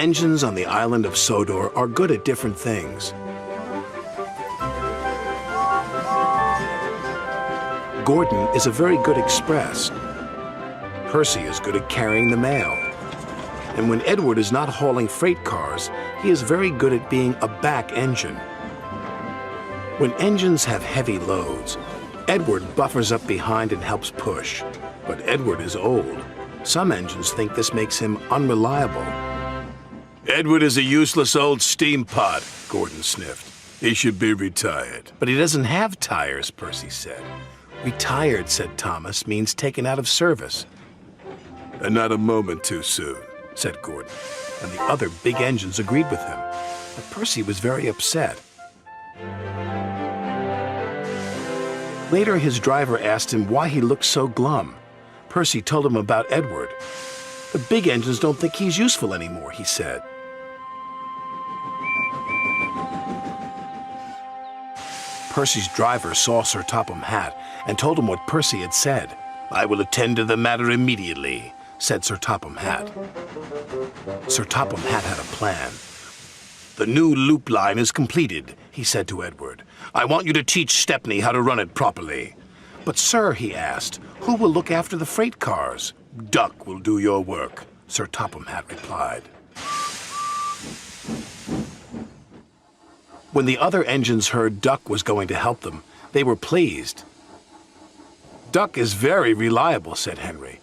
engines on the island of Sodor are good at different things. Gordon is a very good express. Percy is good at carrying the mail. And when Edward is not hauling freight cars, he is very good at being a back engine. When engines have heavy loads, Edward buffers up behind and helps push. But Edward is old. Some engines think this makes him unreliable. Edward is a useless old steam pot, Gordon sniffed. He should be retired. But he doesn't have tires, Percy said. Retired, said Thomas, means taken out of service. And not a moment too soon, said Gordon. And the other big engines agreed with him. But Percy was very upset. Later, his driver asked him why he looked so glum. Percy told him about Edward. The big engines don't think he's useful anymore, he said. Percy's driver saw Sir Topham Hatt and told him what Percy had said. I will attend to the matter immediately, said Sir Topham Hatt. Sir Topham Hatt had a plan. The new loop line is completed, he said to Edward. I want you to teach Stepney how to run it properly. But, sir, he asked, who will look after the freight cars? Duck will do your work, Sir Topham Hatt replied. When the other engines heard Duck was going to help them, they were pleased. Duck is very reliable, said Henry.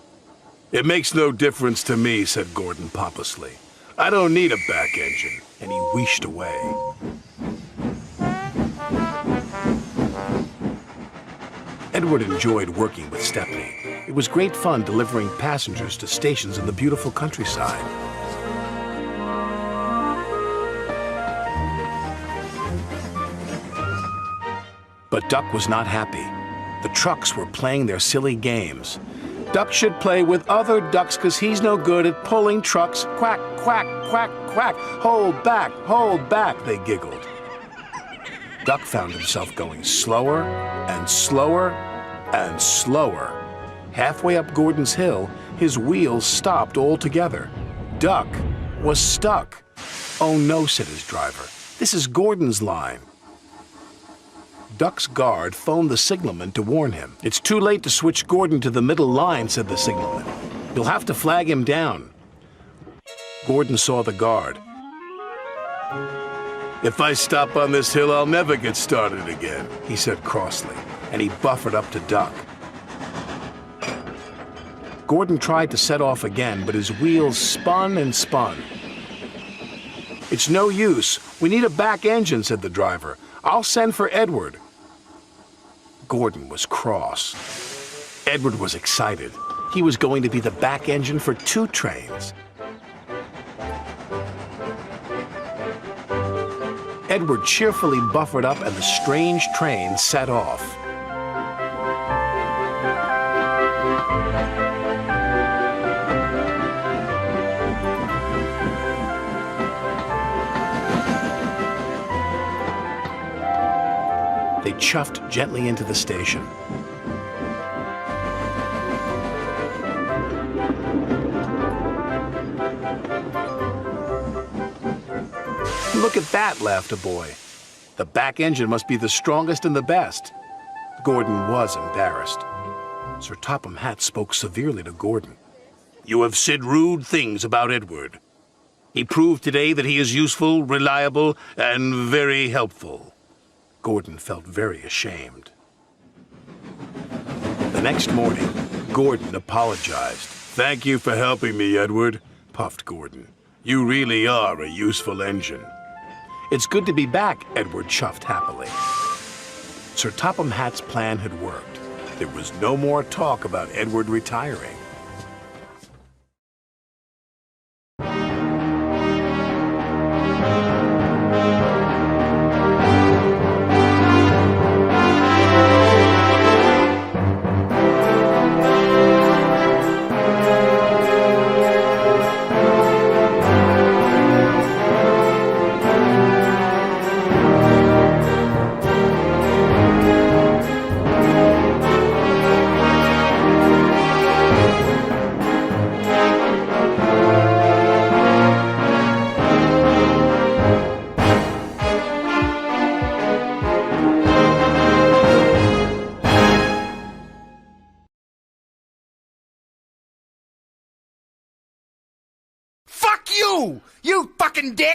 It makes no difference to me, said Gordon pompously. I don't need a back engine. And he wheeshed away. Edward enjoyed working with Stepney. It was great fun delivering passengers to stations in the beautiful countryside. But Duck was not happy. The trucks were playing their silly games. Duck should play with other ducks because he's no good at pulling trucks. Quack, quack, quack, quack. Hold back, they giggled. Duck found himself going slower and slower and slower. Halfway up Gordon's Hill, his wheels stopped altogether. Duck was stuck. Oh no, said his driver. This is Gordon's line. Duck's guard phoned the signalman to warn him. It's too late to switch Gordon to the middle line, said the signalman. You'll have to flag him down. Gordon saw the guard. If I stop on this hill, I'll never get started again, he said crossly, and he buffered up to Duck. Gordon tried to set off again, but his wheels spun and spun. It's no use. We need a back engine, said the driver. I'll send for Edward. Gordon was cross. Edward was excited. He was going to be the back engine for 2 trains. Edward cheerfully buffered up and the strange train set off. They chuffed gently into the station. Look at that, laughed a boy. The back engine must be the strongest and the best. Gordon was embarrassed. Sir Topham Hatt spoke severely to Gordon. You have said rude things about Edward. He proved today that he is useful, reliable, and very helpful. Gordon felt very ashamed. The next morning, Gordon apologized. Thank you for helping me, Edward, puffed Gordon. You really are a useful engine. It's good to be back, Edward chuffed happily. Sir Topham Hatt's plan had worked. There was no more talk about Edward retiring. you! You fucking dick!